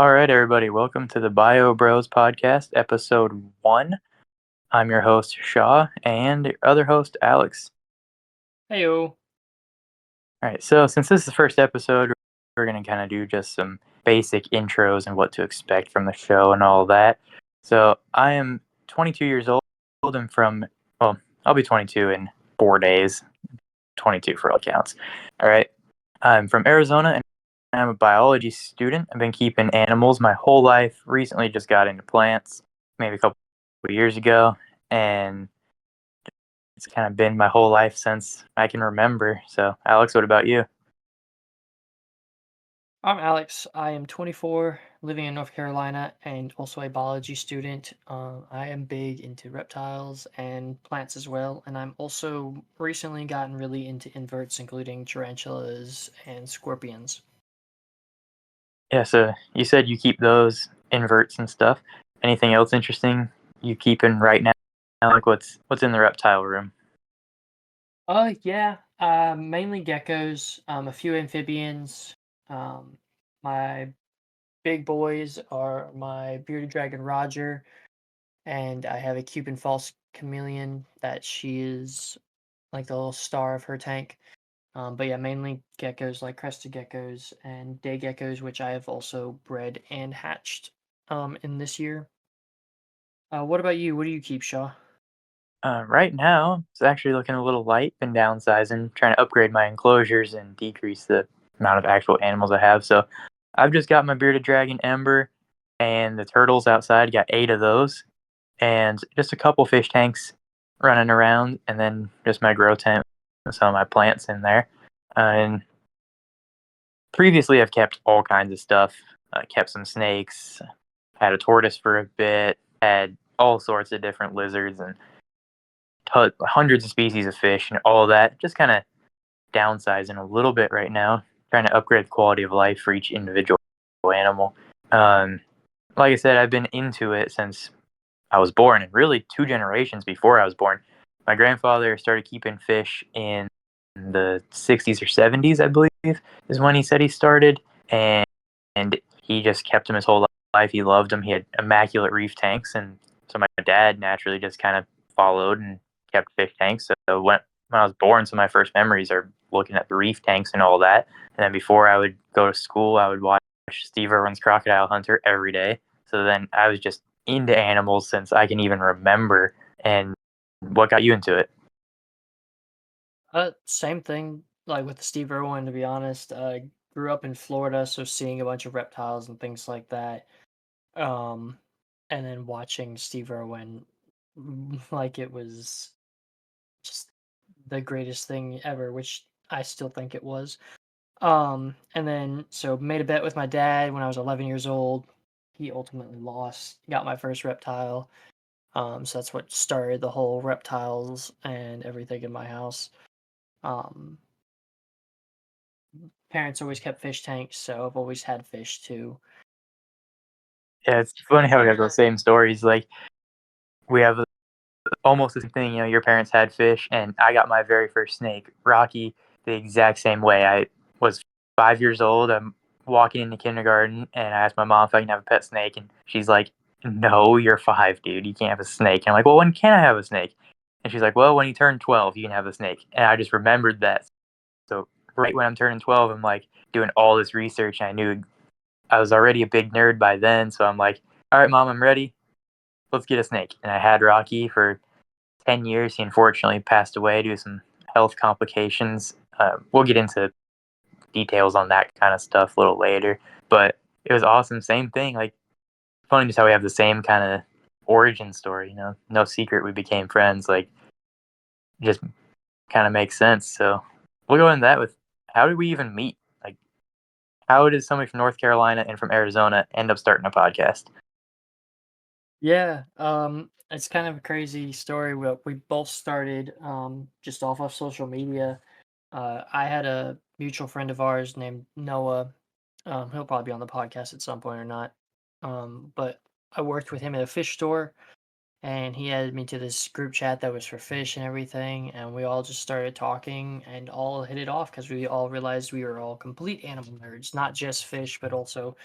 All right, everybody, welcome to the Bio Bros podcast, episode 1. I'm your host, Shaw, and your other host, Alex. Heyo. All right, so since this is the first episode, we're going to kind of do just some basic intros and what to expect from the show and all that. So I am 22 years old. I'm from, well, I'll be 22 in 4 days, 22 for all counts. All right, I'm from Arizona, and I'm a biology student. I've been keeping animals my whole life. Recently just got into plants, maybe a couple of years ago, and it's kind of been my whole life since I can remember. So, Alex, what about you? I'm Alex. I am 24, living in North Carolina, and also a biology student. I am big into reptiles and plants as well, and I'm also recently gotten really into inverts, including tarantulas and scorpions. Yeah, so you said you keep those inverts and stuff. Anything else interesting you keeping right now? Like what's in the reptile room? Yeah, mainly geckos, a few amphibians. Um, my big boys are my bearded dragon Roger, and I have a Cuban false chameleon that she is like the little star of her tank. But yeah, mainly geckos like crested geckos and day geckos, which I have also bred and hatched in this year. What about you? What do you keep, Shaw? Right now, it's actually looking a little light. Been downsizing, trying to upgrade my enclosures and decrease the amount of actual animals I have. So I've just got my bearded dragon Ember and the turtles outside. Got 8 of those, and just a couple fish tanks running around, and then just my grow tent with some of my plants in there. And previously, I've kept all kinds of stuff. Kept some snakes, had a tortoise for a bit, had all sorts of different lizards and hundreds of species of fish and all of that. Just kind of downsizing a little bit right now, trying to upgrade the quality of life for each individual animal. Um, like I said, I've been into it since I was born, and really 2 generations before I was born. My grandfather started keeping fish in the 60s or 70s, I believe, is when he said he started, and he just kept them his whole life. He loved them. He had immaculate reef tanks, and so my dad naturally just kind of followed and kept fish tanks. So when I was born, some of my first memories are looking at the reef tanks and all that. And then before I would go to school, I would watch Steve Irwin's Crocodile Hunter every day. So then I was just into animals since I can even remember. And what got you into it? Same thing, like with the Steve Irwin, to be honest. I grew up in Florida, so seeing a bunch of reptiles and things like that. Um, and then watching Steve Irwin, like it was just the greatest thing ever, which I still think it was. And then so made a bet with my dad when I was 11 years old. He ultimately lost, got my first reptile. So that's what started the whole reptiles and everything in my house. Um, Parents always kept fish tanks, so I've always had fish too. Yeah, it's funny how we have those same stories. Like we have almost the same thing. Your parents had fish, and I got my very first snake, Rocky, the exact same way. I was 5 years old. I'm walking into kindergarten, and I asked my mom if I can have a pet snake, and she's like, "No, you're 5, dude. You can't have a snake." And I'm like, "Well, when can I have a snake?" And she's like, "Well, when you turn 12, you can have a snake." And I just remembered that. So right when I'm turning 12, I'm like doing all this research, and I knew I was already a big nerd by then. So I'm like, "All right, mom, I'm ready. Let's get a snake." And I had Rocky for 10 years. He unfortunately passed away due to some health complications. We'll get into details on that kind of stuff a little later. But it was awesome. Same thing. Like, funny just how we have the same kind of origin story. No secret we became friends. Like, just kind of makes sense. So we'll go into that with how did we even meet? Like, how did somebody from North Carolina and from Arizona end up starting a podcast? Yeah, it's kind of a crazy story. We both started just off of social media. I had a mutual friend of ours named Noah. He'll probably be on the podcast at some point or not. But I worked with him at a fish store, and he added me to this group chat that was for fish and everything. And we all just started talking and all hit it off because we all realized we were all complete animal nerds, not just fish, but also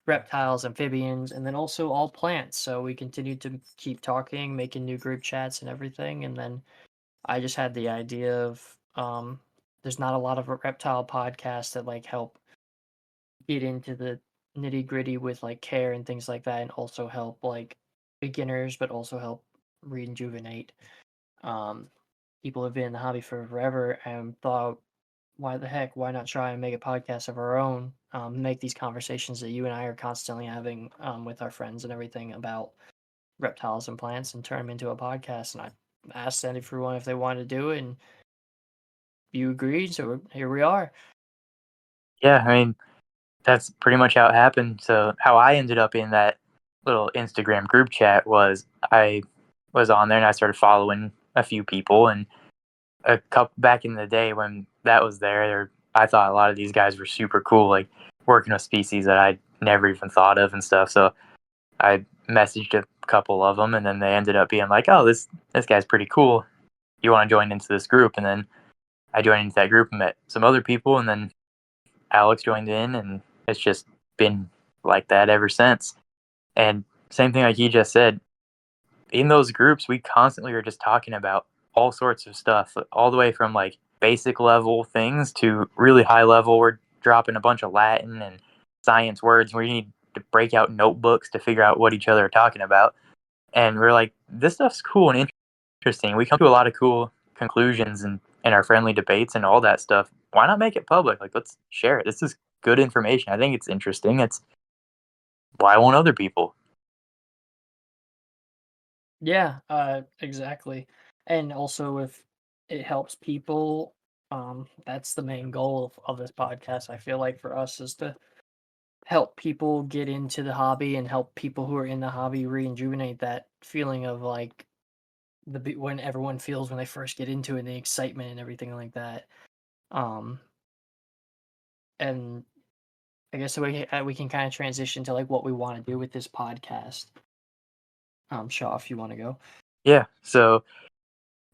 reptiles, amphibians, and then also all plants. So we continued to keep talking, making new group chats and everything. And then I just had the idea of there's not a lot of reptile podcasts that like help get into the nitty gritty with like care and things like that, and also help like beginners, but also help rejuvenate um, people who've been in the hobby for forever and thought, why the heck, why not try and make a podcast of our own? Make these conversations that you and I are constantly having with our friends and everything about reptiles and plants and turn them into a podcast. And I asked everyone if they wanted to do it, and you agreed. So here we are. Yeah, I mean, that's pretty much how it happened. So how I ended up in that little Instagram group chat was I was on there and I started following a few people, and a couple back in the day when that was there, I thought a lot of these guys were super cool, like working with species that I never even thought of and stuff. So I messaged a couple of them, and then they ended up being like, "Oh, this guy's pretty cool. You want to join into this group?" And then I joined into that group and met some other people, and then Alex joined in, and it's just been like that ever since. And same thing like he just said, in those groups, we constantly are just talking about all sorts of stuff, all the way from like basic level things to really high level. We're dropping a bunch of Latin and science words. We need to break out notebooks to figure out what each other are talking about. And we're like, this stuff's cool and interesting. We come to a lot of cool conclusions and our friendly debates and all that stuff. Why not make it public? Like, let's share it. This is good information. I think it's interesting. It's why won't other people? Yeah, exactly. And also, if it helps people, that's the main goal of this podcast. I feel like for us is to help people get into the hobby and help people who are in the hobby rejuvenate that feeling of like when everyone feels when they first get into it, and the excitement and everything like that. Um, and I guess we can kind of transition to like what we want to do with this podcast. Shaw, if you want to go. Yeah. So,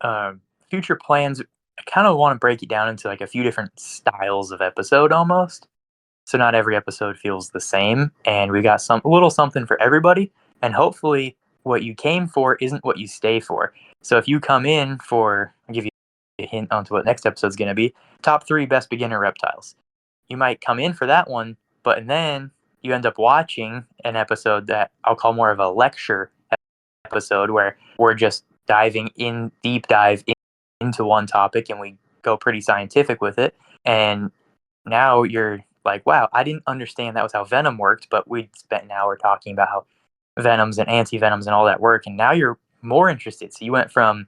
uh, future plans, I kind of want to break it down into like a few different styles of episode almost. So not every episode feels the same, and we got some a little something for everybody. And hopefully, what you came for isn't what you stay for. So if you come in for, I'll give you a hint onto what next episode's going to be: top 3 best beginner reptiles. You might come in for that one, but then you end up watching an episode that I'll call more of a lecture episode, where we're just diving in, deep dive into one topic, and we go pretty scientific with it. And now you're like, wow, I didn't understand that was how venom worked, but we spent an hour talking about how venoms and anti-venoms and all that work, and now you're more interested. So you went from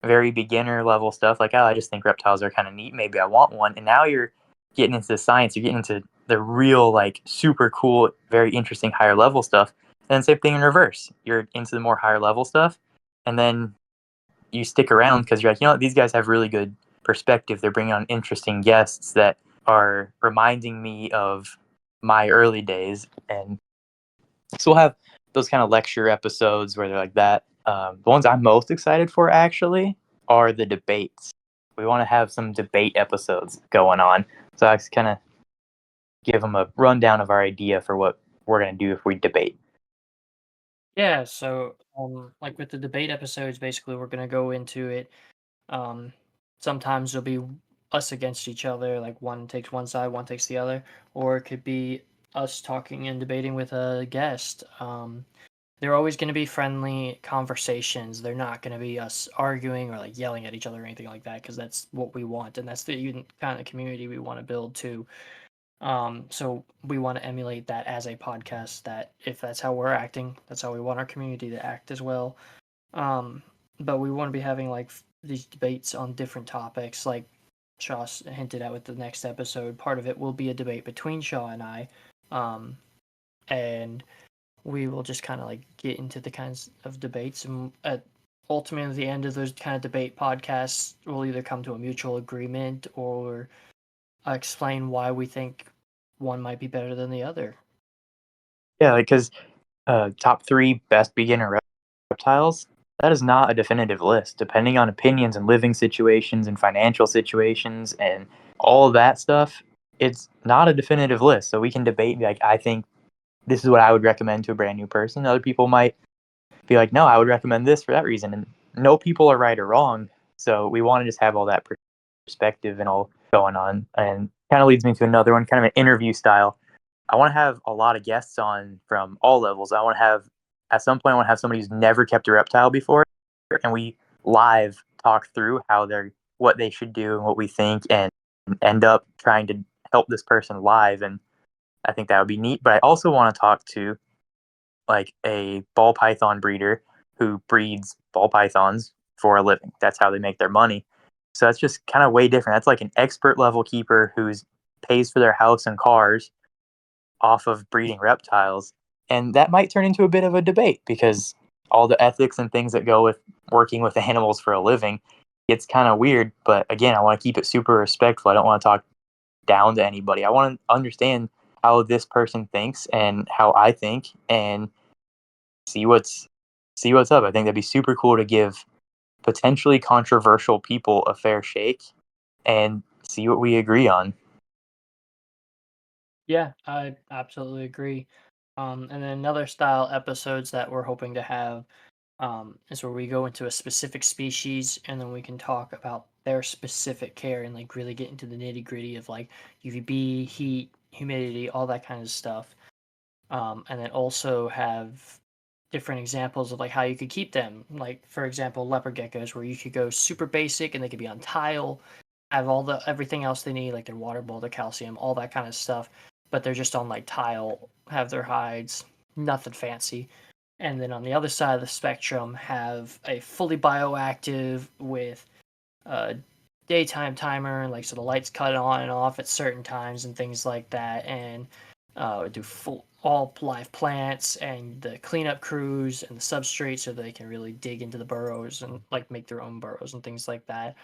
very beginner level stuff, like, oh, I just think reptiles are kind of neat, maybe I want one, and now you're getting into the science, you're getting into the real, like, super cool, very interesting higher level stuff. And same thing in reverse, you're into the more higher level stuff, and then you stick around because you're like, you know what, these guys have really good perspective. They're bringing on interesting guests that are reminding me of my early days. And so we'll have those kind of lecture episodes where they're like that. The ones I'm most excited for actually are the debates. We want to have some debate episodes going on. So I just kind of give them a rundown of our idea for what we're going to do if we debate. Yeah, so like with the debate episodes, basically we're gonna go into it. Um, Sometimes it'll be us against each other, like one takes one side, one takes the other, or it could be us talking and debating with a guest. They're always going to be friendly conversations. They're not going to be us arguing or like yelling at each other or anything like that, because that's what we want, and that's the kind of community we want to build too. So we want to emulate that as a podcast. That if that's how we're acting, that's how we want our community to act as well. Um, but we want to be having like these debates on different topics, like Shaw hinted at with the next episode. Part of it will be a debate between Shaw and I, and we will just kind of like get into the kinds of debates, and at ultimately the end of those kind of debate podcasts, we'll either come to a mutual agreement or explain why we think one might be better than the other. Yeah, because top 3 best beginner reptiles, that is not a definitive list. Depending on opinions and living situations and financial situations and all of that stuff, it's not a definitive list. So we can debate, like, I think this is what I would recommend to a brand new person. Other people might be like, no, I would recommend this for that reason. And no people are right or wrong. So we want to just have all that perspective and all going on. And kind of leads me to another one, kind of an interview style. I want to have a lot of guests on from all levels. I want to have, at some point, I want to have somebody who's never kept a reptile before, and we live talk through what they should do and what we think, and end up trying to help this person live. And I think that would be neat. But I also want to talk to like a ball python breeder who breeds ball pythons for a living. That's how they make their money. So that's just kind of way different. That's like an expert level keeper who's pays for their house and cars off of breeding reptiles. And that might turn into a bit of a debate because all the ethics and things that go with working with animals for a living gets kind of weird. But again, I want to keep it super respectful. I don't want to talk down to anybody. I want to understand how this person thinks and how I think, and see what's see what's up. I think that'd be super cool to give potentially controversial people a fair shake and see what we agree on. Yeah, I absolutely agree. And then another style episodes that we're hoping to have is where we go into a specific species and then we can talk about their specific care and like really get into the nitty gritty of like UVB, heat, humidity, all that kind of stuff. And then also have different examples of like how you could keep them. Like for example, leopard geckos, where you could go super basic and they could be on tile, have all the everything else they need, like their water bowl, their calcium, all that kind of stuff. But they're just on like tile, have their hides, nothing fancy. And then on the other side of the spectrum, have a fully bioactive with a daytime timer, like so the lights cut on and off at certain times and things like that, and do full all live plants and the cleanup crews and the substrate so they can really dig into the burrows and like make their own burrows and things like that.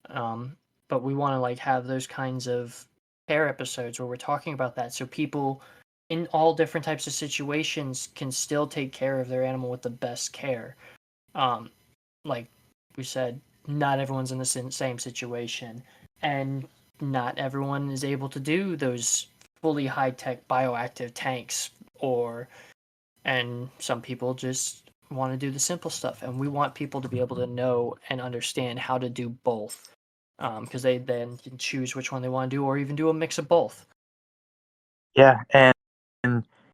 Um, but we want to like have those kinds of care episodes where we're talking about that so people in all different types of situations can still take care of their animal with the best care. Um, like we said, not everyone's in the same situation, and not everyone is able to do those fully high tech bioactive tanks, or and some people just want to do the simple stuff, and we want people to be able to know and understand how to do both, because they then can choose which one they want to do, or even do a mix of both. Yeah, and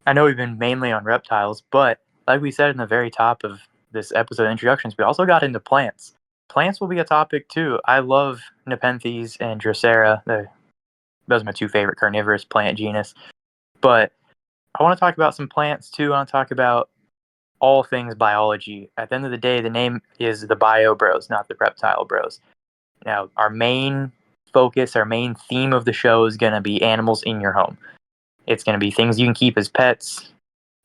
I know we've been mainly on reptiles, but like we said in the very top of this episode introductions, we also got into plants. Plants will be a topic too. I love Nepenthes and Drosera. Those are my two favorite carnivorous plant genus. But I want to talk about some plants too. I want to talk about all things biology. At the end of the day, the name is the Bio Bros, not the Reptile Bros. Now, our main focus, our main theme of the show is going to be animals in your home. It's going to be things you can keep as pets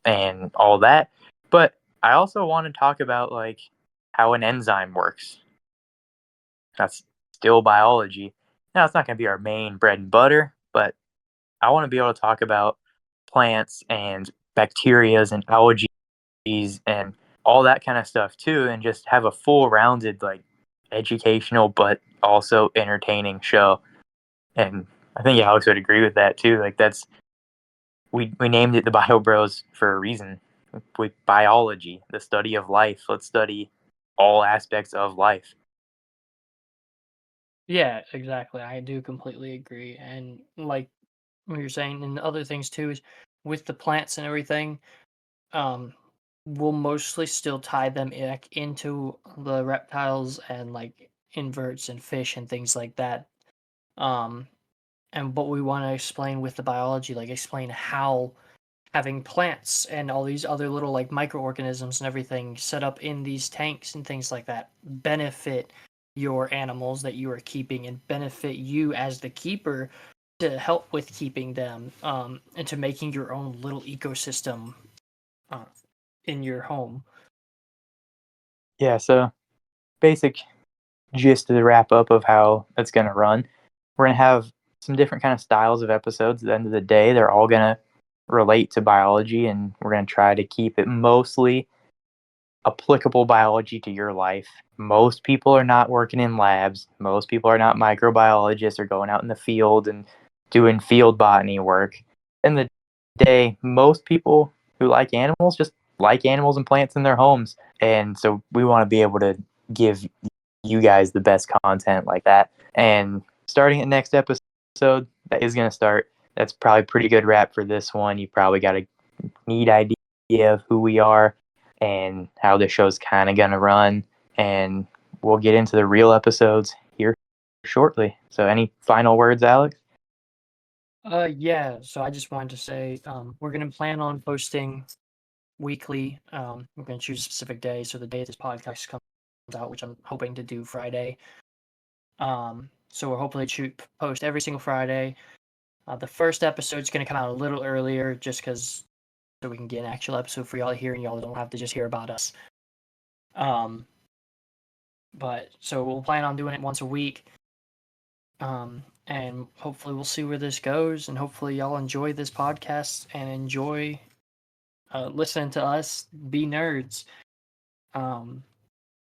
and all that. But I also want to talk about like how an enzyme works. That's still biology. Now, it's not going to be our main bread and butter, but I want to be able to talk about plants and bacterias and algae and all that kind of stuff too, and just have a full rounded like educational but also entertaining show. And I think Alex would agree with that too. Like that's we named it the Bio Bros for a reason. With biology, the study of life. Let's study all aspects of life. Yeah, exactly. I do completely agree. And like what you're saying, and other things too, is with the plants and everything, um, we'll mostly still tie them back into the reptiles and like inverts and fish and things like that. Um, and what we want to explain with the biology, like explain how having plants and all these other little like microorganisms and everything set up in these tanks and things like that benefit your animals that you are keeping and benefit you as the keeper to help with keeping them, and to making your own little ecosystem uh, in your home. Yeah, so basic gist of the wrap up of how that's going to run. We're going to have some different kind of styles of episodes. At the end of the day, they're all going to relate to biology, and we're going to try to keep it mostly applicable biology to your life. Most people are not working in labs. Most people are not microbiologists or going out in the field and doing field botany work. And the day, most people who like animals just like animals and plants in their homes. And so we want to be able to give you guys the best content like that. And starting at next episode, that is going to start. That's probably a pretty good wrap for this one. You probably got a neat idea of who we are and how the show's kind of going to run. And we'll get into the real episodes here shortly. So, any final words, Alex? Yeah. So I just wanted to say, we're gonna plan on posting weekly. We're gonna choose a specific day, so the day this podcast comes out, which I'm hoping to do Friday. So we're hopefully post every single Friday. The first episode is gonna come out a little earlier, just because so we can get an actual episode for y'all to hear, and y'all don't have to just hear about us. But so we'll plan on doing it once a week. And hopefully we'll see where this goes, and hopefully y'all enjoy this podcast and enjoy listening to us be nerds.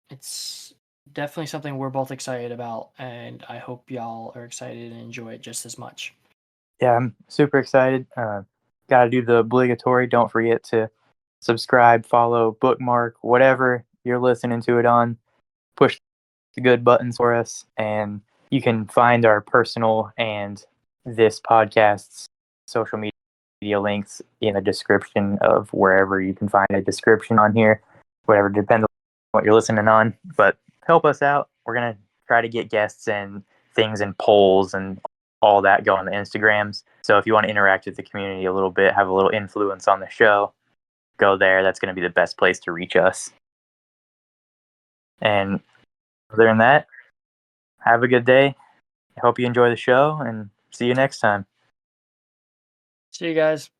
It's definitely something we're both excited about, and I hope y'all are excited and enjoy it just as much. Yeah, I'm super excited. Got to do the obligatory. Don't forget to subscribe, follow, bookmark, whatever you're listening to it on. Push the good buttons for us. And you can find our personal and this podcast's social media links in the description of wherever you can find a description on here, whatever, depends on what you're listening on. But help us out. We're going to try to get guests and things and polls and all that go on the Instagrams. So if you want to interact with the community a little bit, have a little influence on the show, go there. That's going to be the best place to reach us. And other than that, have a good day. I hope you enjoy the show and see you next time. See you guys.